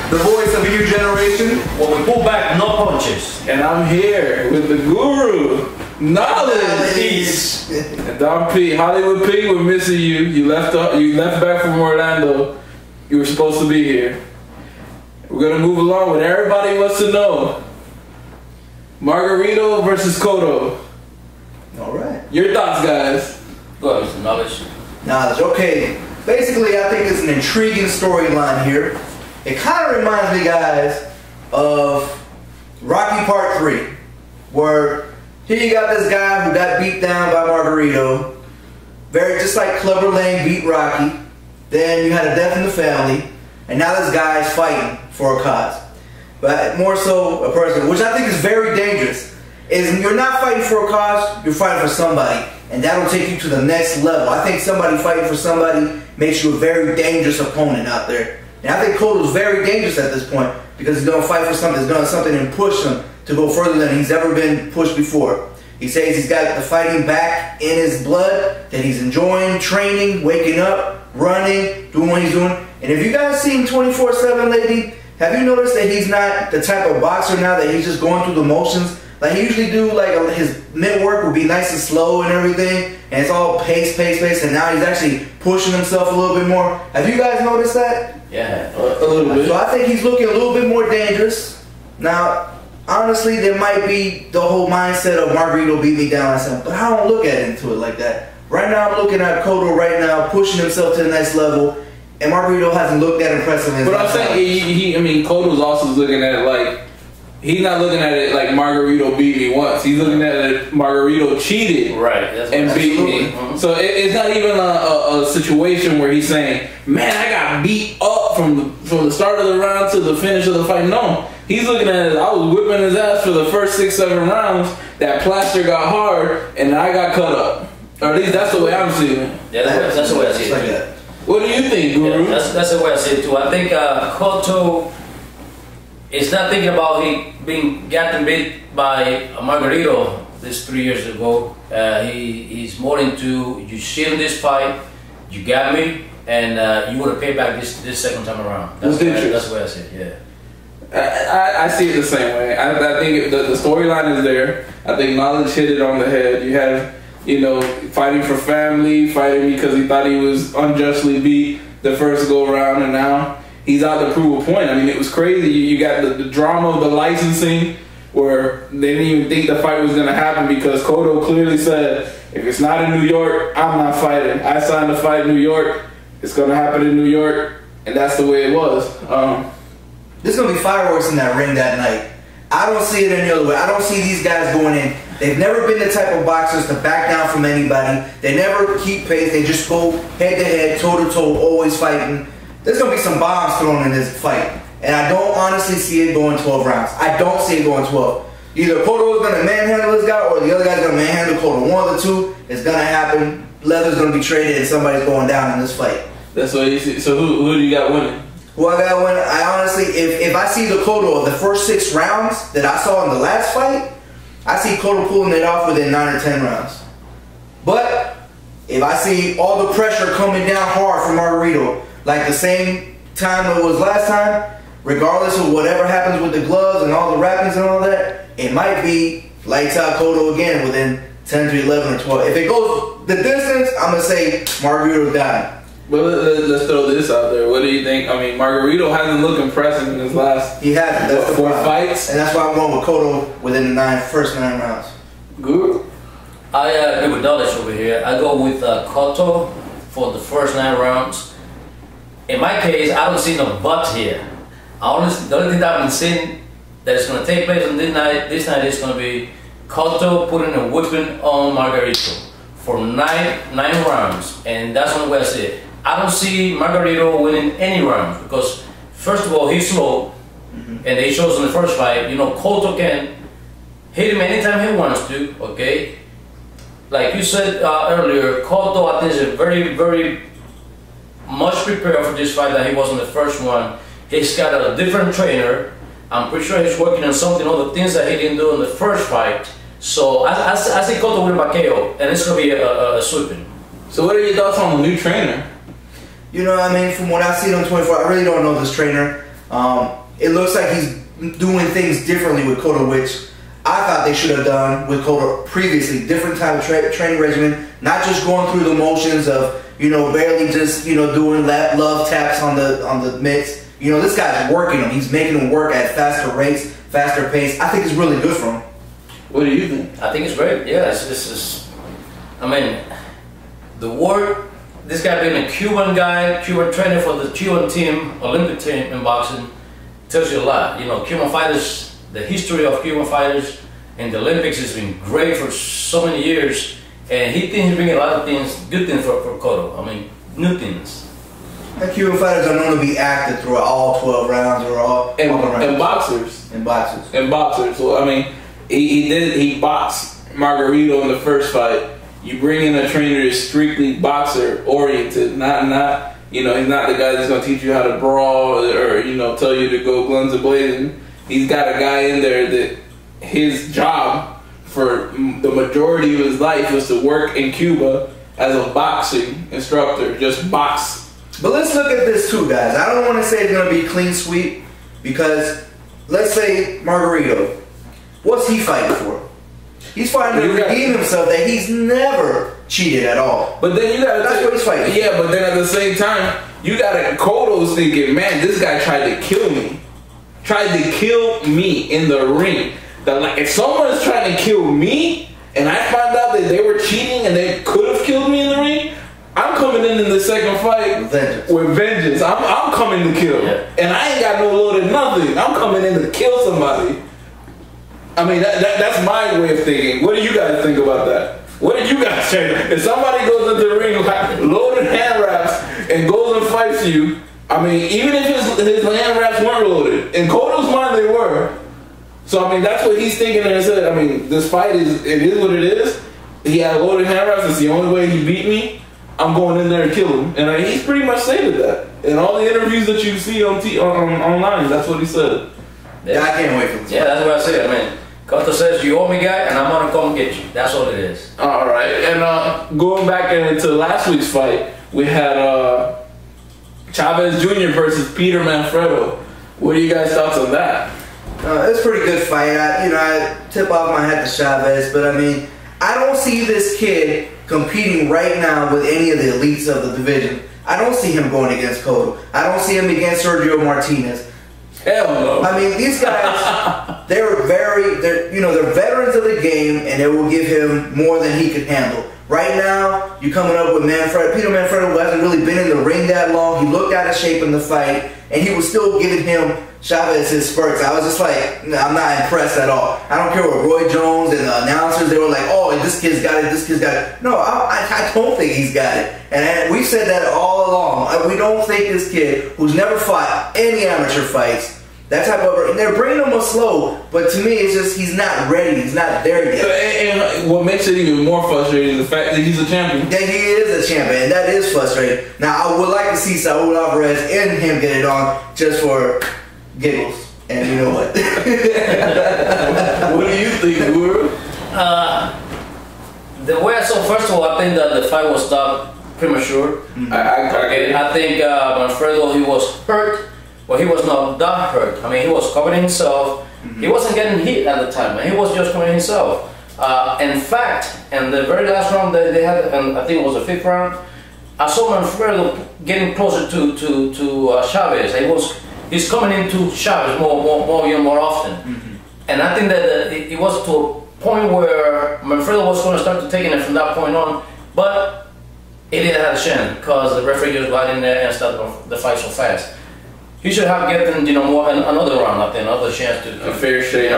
the voice of a new generation. When we pull back, no punches. And I'm here with the guru, Knowledge. And Don P, Hollywood P, we're missing you. You left back from Orlando. You were supposed to be here. We're gonna move along with everybody wants to know. Margarito versus Cotto. All right. Your thoughts, guys? Go ahead, Mr. Knowledge. Knowledge. Okay. Basically, I think it's an intriguing storyline here. It kind of reminds me, guys, of Rocky Part 3, where here you got this guy who got beat down by Margarito, just like Clubber Lang beat Rocky. Then you had a death in the family, and now this guy's fighting for a cause. But more so a person, which I think is very dangerous, is you're not fighting for a cause, you're fighting for somebody. And that'll take you to the next level. I think somebody fighting for somebody makes you a very dangerous opponent out there. And I think Cotto's very dangerous at this point because he's going to fight for something, he's going to something and push him to go further than he's ever been pushed before. He says he's got the fighting back in his blood, that he's enjoying training, waking up, running, doing what he's doing. And if you guys seen 24/7 lately, have you noticed that he's not the type of boxer now that he's just going through the motions? Like he usually do, like his mid work would be nice and slow and everything, and it's all pace, and now he's actually pushing himself a little bit more. Have you guys noticed that? Yeah, a little bit. So I think he's looking a little bit more dangerous. Now, honestly, there might be the whole mindset of Margarito beat me down, but I don't look at it like that. Right now, I'm looking at Cotto right now, pushing himself to the next level, and Margarito hasn't looked that impressive. But I'm saying, Cotto's also looking at it like, he's not looking at it like Margarito beat me once. He's looking at it Margarito cheated and beat me. Mm-hmm. So it's not even a situation where he's saying, man, I got beat up from the start of the round to the finish of the fight. No. He's looking at it, I was whipping his ass for the first 6-7 rounds. That plaster got hard and I got cut up. Or at least that's the way I'm seeing it. Yeah, that's the way I see it too. What do you think, Guru? Yeah, that's the way I see it too. I think Cotto is not thinking about getting beat by Margarito this 3 years ago. He's more into, you shit in this fight, you got me, and you would have paid back this second time around. That's the way I see it, yeah. I see it the same way. I think the storyline is there. I think Knowledge hit it on the head. You have, fighting for family, fighting because he thought he was unjustly beat the first go around, and now he's out to prove a point. I mean, it was crazy. You got the drama of the licensing where they didn't even think the fight was going to happen because Cotto clearly said, if it's not in New York, I'm not fighting. I signed to fight in New York. It's going to happen in New York, and that's the way it was. There's going to be fireworks in that ring that night. I don't see it any other way. I don't see these guys going in. They've never been the type of boxers to back down from anybody. They never keep pace. They just go head-to-head, toe-to-toe, always fighting. There's going to be some bombs thrown in this fight. And I don't honestly see it going 12 rounds. I don't see it going 12. Either Cotto is going to manhandle this guy or the other guy's going to manhandle Cotto. One of the two is going to happen. Leather's going to be traded and somebody's going down in this fight. That's what you see. So who do you got winning? Who I got winning? I honestly, if I see the Cotto of the first 6 rounds that I saw in the last fight, I see Cotto pulling it off within 9 or 10 rounds. But if I see all the pressure coming down hard from Margarito, like the same time it was last time, regardless of whatever happens with the gloves and all the wrappings and all that, it might be lights out Cotto again within 10 to 11 or 12. If it goes the distance, I'm going to say Margarito got it. Well, let's throw this out there. What do you think? I mean, Margarito hasn't looked impressive in his last He hasn't. That's 4 fights. And that's why I'm going with Cotto within the first 9 rounds. Good. I agree with Knowledge over here. I go with Cotto for the first 9 rounds. In my case, I don't see no but here. The only thing that I've been seeing that is going to take place on this night is going to be Cotto putting a whipping on Margarito for 9 rounds, and that's the only way I see it. I don't see Margarito winning any rounds because, first of all, he's slow, and he shows in the first fight. Cotto can hit him anytime he wants to. Okay, like you said earlier, Cotto I think is very, very much prepared for this fight than he was in the first one. He's got a different trainer. I'm pretty sure he's working on something, all the things that he didn't do in the first fight. So I see Cotto winning by KO, and it's going to be a sweeping. So what are your thoughts on the new trainer? You know what I mean? From what I've seen on 24, I really don't know this trainer. It looks like he's doing things differently with Cotto, which I thought they should have done with Cotto previously. Different type of training regimen, not just going through the motions of, barely just, doing love taps on the mitts. This guy's working him. He's making him work at faster rates, faster pace. I think it's really good for him. What do you think? I think it's great. Yeah, the work, this guy being a Cuban guy, Cuban trainer for the Cuban team, Olympic team in boxing, tells you a lot. Cuban fighters, the history of Cuban fighters in the Olympics has been great for so many years, and he thinks he's bringing a lot of things, good things for Cotto. New things. And Cuban fighters are known to be active throughout all 12 rounds or all rounds. And boxers. And boxers. And boxers. Well, he boxed Margarito in the first fight. You bring in a trainer that's strictly boxer oriented, not he's not the guy that's gonna teach you how to brawl or tell you to go guns a blazing. He's got a guy in there that his job for the majority of his life was to work in Cuba as a boxing instructor, just box. But let's look at this too, guys. I don't want to say it's gonna be clean sweep because let's say Margarito, what's he fighting for? He's fighting to redeem himself that he's never cheated at all. But then that's what he's fighting. Yeah, but then at the same time, Cotto's thinking, man, this guy tried to kill me. Tried to kill me in the ring. If someone's trying to kill me, and I find out that they were cheating and they could have killed me in the ring, I'm coming in the second fight with vengeance. I'm coming to kill. Yeah. And I ain't got no loaded nothing. I'm coming in to kill somebody. That's my way of thinking. What do you guys think about that? What do you guys say? If somebody goes into the ring loaded hand wraps and goes and fights you, even if his hand wraps weren't loaded, in Cotto's mind they were. So that's what he's thinking in his head. This fight is what it is. He had loaded hand wraps. It's the only way he beat me. I'm going in there and kill him. And he's pretty much stated that. In all the interviews that you see on online, that's what he said. Yeah, I can't wait for this. Yeah, that's what I said. Cotto says, you owe me, guy, and I'm going to come get you. That's all it is. All right. And going back into last week's fight, we had Chavez Jr. versus Peter Manfredo. What are you guys' thoughts on that? It's a pretty good fight. I tip off my hat to Chavez, but I don't see this kid competing right now with any of the elites of the division. I don't see him going against Cotto. I don't see him against Sergio Martinez. Hell no. These guys, they're veterans of the game, and they will give him more than he could handle. Right now, you're coming up with Peter Manfredo, who hasn't really been in the ring that long. He looked out of shape in the fight, and he was still giving him Chavez his spurts. I was just like, I'm not impressed at all. I don't care what Roy Jones and the announcers, they were like, oh, this kid's got it, this kid's got it. No, I don't think he's got it. And we've said that all along. We don't think this kid, who's never fought any amateur fights, that type of, they're bringing him up slow, but to me, it's just he's not ready. He's not there yet. And what makes it even more frustrating is the fact that he's a champion. Yeah, he is a champion, and that is frustrating. Now, I would like to see Saul Alvarez and him get it on just for giggles. And you know what? What do you think, Guru? The way I saw, first of all, I think that the fight was stopped premature. Mm-hmm. I think Manfredo, he was hurt. Well, he was not that hurt. He was covering himself. Mm-hmm. He wasn't getting hit at the time. He was just covering himself. In fact, in the very last round that they had, and I think it was the 5th round, I saw Manfredo getting closer to Chavez. He's coming into Chavez more often. Mm-hmm. And I think that it was to a point where Manfredo was going to start to taking it from that point on, but he didn't have a chance because the referee just got in there and started the fight so fast. He should have gotten, another round, I think, another chance to... A fair shake.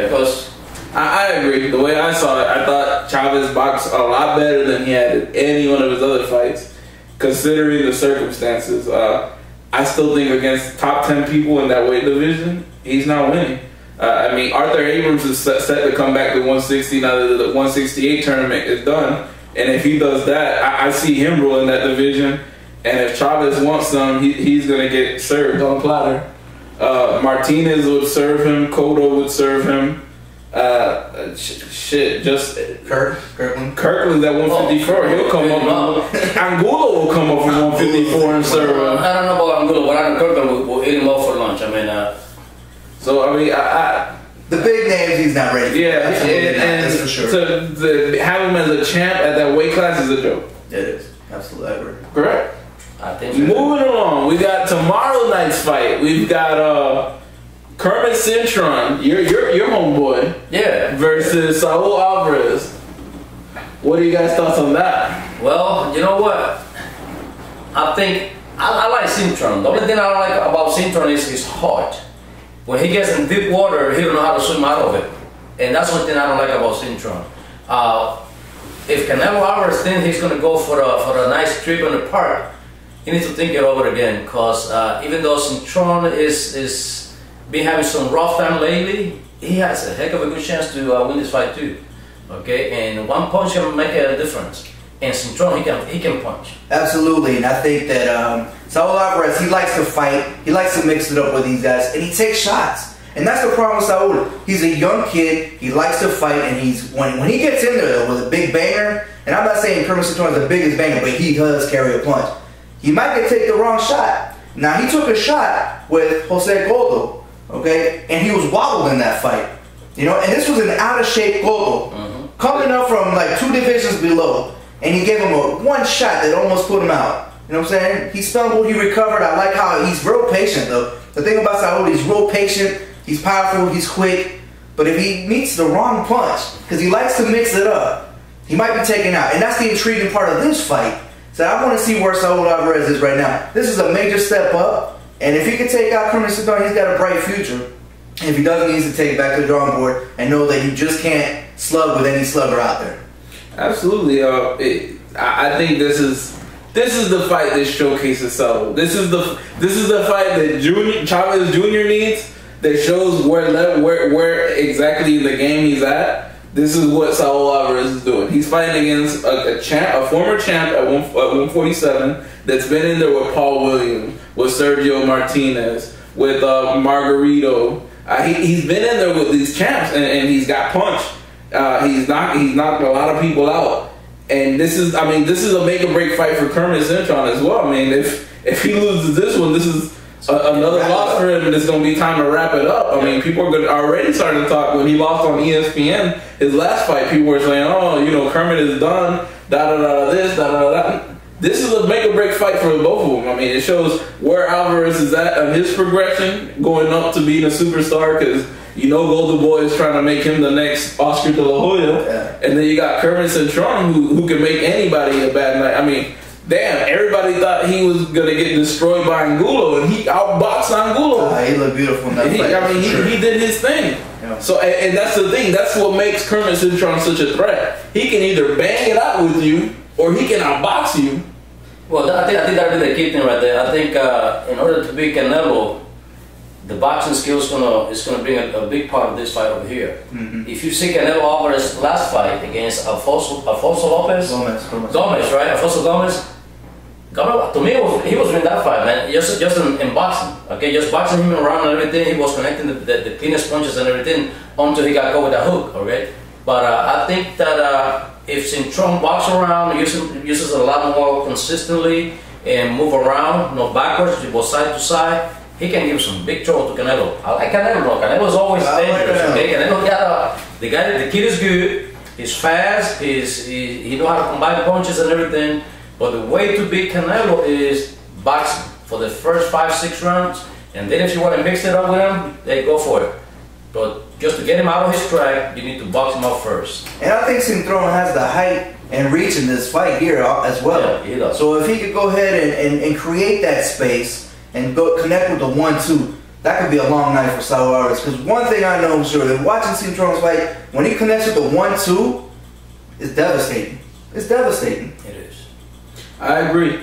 Because... I agree. The way I saw it, I thought Chavez boxed a lot better than he had in any one of his other fights, considering the circumstances. I still think against top 10 people in that weight division, he's not winning. Arthur Abrams is set to come back to 160 now that the 168 tournament is done. And if he does that, I see him ruling that division. And if Chavez wants some, he's going to get served on a platter. Martinez would serve him. Cotto would serve him. Just Kirkland at 154. He'll come up. Angulo will come up from 154 and serve him. I don't know about Angulo, but I know Kirkland will eat him up for lunch. I mean, the big names he's not ready for. Yeah, and that's for sure. To have him as a champ at that weight class is a joke. It is. Absolutely, I agree. Correct. I think so. Moving along, we got tomorrow night's fight. We've got Kermit Cintron, your homeboy, versus Saul Alvarez. What are you guys' thoughts on that? Well, you know what? I think I like Cintron. The only thing I don't like about Cintron is his heart. When he gets in deep water, he don't know how to swim out of it, and that's one thing I don't like about Cintron. If Canelo Alvarez thinks he's going to go for a nice trip in the park, he needs to think it over again. Because even though Cintron is been having some rough time lately, he has a heck of a good chance to win this fight too. Okay, and one punch can make a difference. And Cintron, he can punch. Absolutely, and I think that Saul Alvarez, he likes to fight. He likes to mix it up with these guys, and he takes shots. And that's the problem with Saul. He's a young kid. He likes to fight, and he's when he gets in there though, with a big banger. And I'm not saying Kermit Cintron is the biggest banger, but he does carry a punch. He might take the wrong shot. Now he took a shot with Jose Cotto, okay, and he was wobbled in that fight. You know, and this was an out of shape Cotto, coming up from like 2 divisions below. And he gave him one shot that almost put him out. You know what I'm saying? He stumbled, he recovered. I like how he's real patient though. The thing about Saul, he's real patient, he's powerful, he's quick. But if he meets the wrong punch, because he likes to mix it up, he might be taken out. And that's the intriguing part of this fight. So I want to see where Saul Alvarez is right now. This is a major step up. And if he can take out Kermit Cintron, he's got a bright future. And if he doesn't, he needs to take it back to the drawing board and know that you just can't slug with any slugger out there. Absolutely. I think this is the fight that showcases Saul. This is the fight that Chavez Jr. needs. That shows where exactly in the game he's at. This is what Saul Alvarez is doing. He's fighting against a former champ at 147 that's been in there with Paul Williams, with Sergio Martinez, with Margarito. He's been in there with these champs, and he's got punch. He's knocked a lot of people out, and this is a make or break fight for Kermit Cintron as well. I mean, if he loses this one, this is another loss for him, and it's going to be time to wrap it up. I mean, people are already starting to talk when he lost on ESPN his last fight. People were saying, "Oh, you know, Kermit is done." Da da da this, da da da. This is a make or break fight for both of them. I mean, it shows where Alvarez is at on his progression, going up to being a superstar, because you know Golden Boy is trying to make him the next Oscar de la Hoya. Yeah. And then you got Kermit Cintron who can make anybody a bad night. I mean, damn, everybody thought he was going to get destroyed by Angulo, and he outboxed Angulo. He looked beautiful in that fight. I mean, he did his thing. Yeah. So, and that's the thing. That's what makes Kermit Cintron such a threat. He can either bang it out with you, or he can outbox you. Well, I think that'll be the key thing right there. I think in order to beat Canelo, the boxing skill is gonna bring a big part of this fight over here. If you see Canelo Alvarez's last fight against Alfonso Lopez, Gomez, right? Alfonso Gomez. To me, he was winning that fight, man. Just in boxing, okay, just boxing him around and everything. He was connecting the cleanest punches and everything until he got caught with that hook, okay. But I think that if Cintron walks around, uses a lot more consistently and move around, backwards, both side to side, he can give some big trouble to Canelo. I Canelo, no. Canelo's always dangerous. Okay, Canelo the kid is good. He's fast. He knows how to combine punches and everything. But the way to beat Canelo is boxing for the first 5-6 rounds, and then if you want to mix it up with him, they go for it. But just to get him out of his track, you need to box him out first. And I think Cintron has the height and reach in this fight here as well. Yeah, he does. So if he could go ahead and create that space and go connect with the 1-2, that could be a long night for Saul Alvarez. Because one thing I know for sure, that watching Cintron's fight, when he connects with the 1-2, it's devastating. It's devastating. It is. I agree.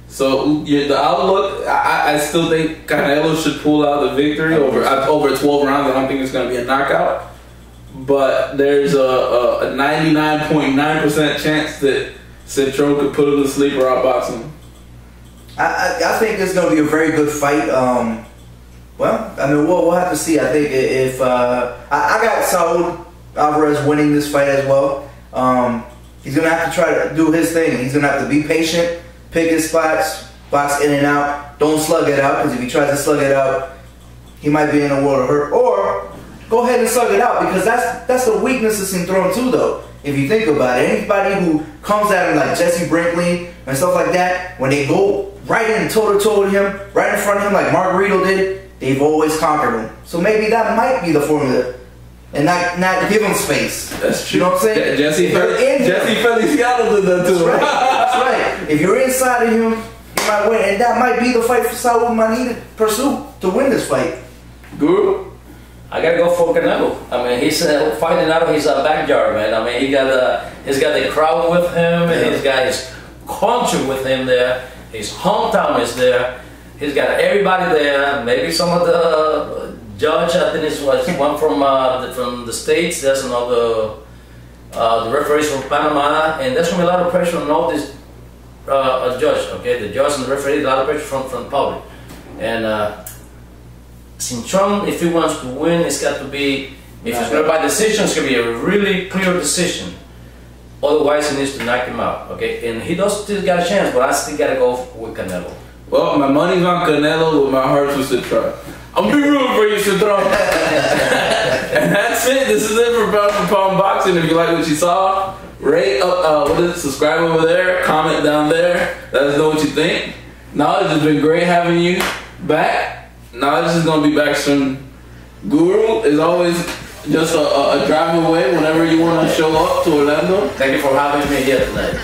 So the outlook, I still think Canelo should pull out the victory over 12 rounds. I don't think it's going to be a knockout, but there's a 99.9% chance that Cintron could put him to sleep or outbox him. I think it's going to be a very good fight. Well, I mean, we'll have to see. I think if I got Saul Alvarez winning this fight as well. He's gonna have to try to do his thing. He's gonna have to be patient, pick his spots, box in and out. Don't slug it out, because if he tries to slug it out, he might be in a world of hurt. Or go ahead and slug it out, because that's the weakness of Cintron too, though. If you think about it, anybody who comes at him like Jesse Brinkley and stuff like that, when they go right in toe-to-toe with him, right in front of him like Margarito did, they've always conquered him. So maybe that might be the formula, and not give him space. That's true. You know what I'm saying? Jesse Feliciano did that too. That's right. That's right. If you're inside of him, you might win, and that might be the fight for Saul might need to pursue to win this fight. Guru? I gotta go for Canelo. I mean, he's fighting out of his backyard, man. I mean, he's got the crowd with him, and he's got his country with him there. His hometown is there. He's got everybody there. Maybe some of the judge, I think it was one from the States. There's another the referees from Panama, and there's gonna be a lot of pressure on all this judge. Okay, the judge and the referee, a lot of pressure from the public, and. Cintron, if he wants to win, it's got to be, if it's going by decision, it's going to be a really clear decision. Otherwise, he needs to knock him out, okay? And he does still got a chance, but I still got to go with Canelo. Well, my money's on Canelo, but my heart's with Cintron. I'm be rooting for you, Cintron. And that's it. This is it for Pound Boxing. If you like what you saw, rate up, subscribe over there, comment down there. Let us know what you think. Knowledge has been great having you back. Knowledge is gonna be back soon. Guru is always just a drive away whenever you want to show up to Orlando. Thank you for having me here tonight.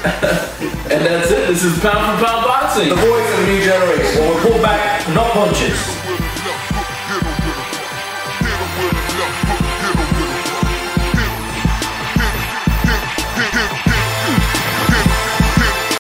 And that's it. This is Pound for Pound Boxing. The voice of the new generation. When we pull back, no punches.